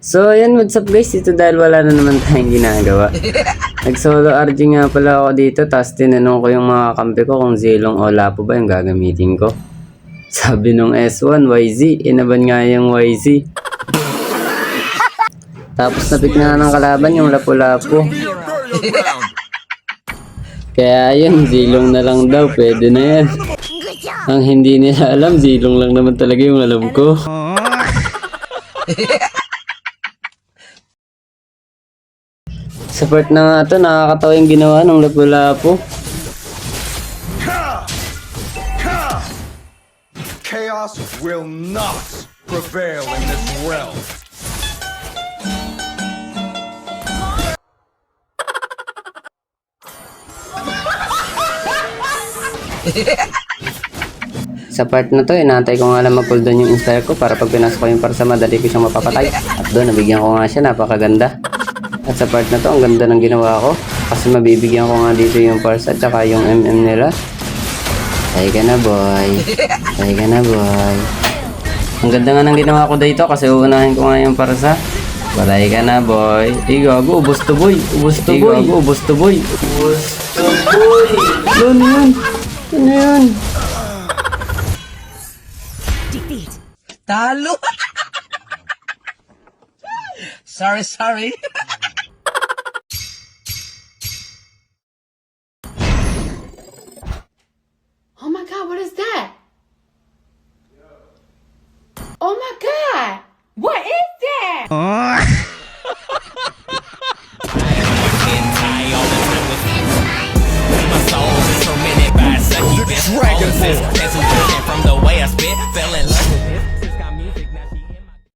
So ayan, what's up guys, dito dahil wala na naman tayong ginagawa. Nag-solo RG nga pala ako dito, tapos tinanong ko yung mga kampi ko kung Zilong o Lapo ba yung gagamitin ko. Sabi nung S1, YZ, inaban nga yung YZ. Tapos napik nga ng kalaban yung Lapu-Lapu. Kaya yun, Zilong na lang daw, pwede na yan. Ang hindi nila alam, Zilong lang naman talaga yung alam ko. Sa part na nga ito, nakakatawa yung ginawa ng Lapu-Lapu. Chaos will not prevail in this realm. Sa part na to, inaantay ko nga lang mag-cooldown yung inspire ko para pag pinasok ko yung parsa, madali ko siyang mapapatay. At doon, nabigyan ko nga siya, napakaganda. At sa part na to, ang ganda ng ginawa ko. Kasi mabibigyan ko nga dito yung parsa at saka yung MM nila. Patay ka na boy. Patay ka na boy. Ang ganda nga ng ginawa ko dito kasi uunahin ko nga yung parsa. Patay ka na boy. Gago, ubos to boy. Ubos to boy. Gago, ubos to boy. Ubos to boy. Ano yun? Ano yun? Talo! Sorry.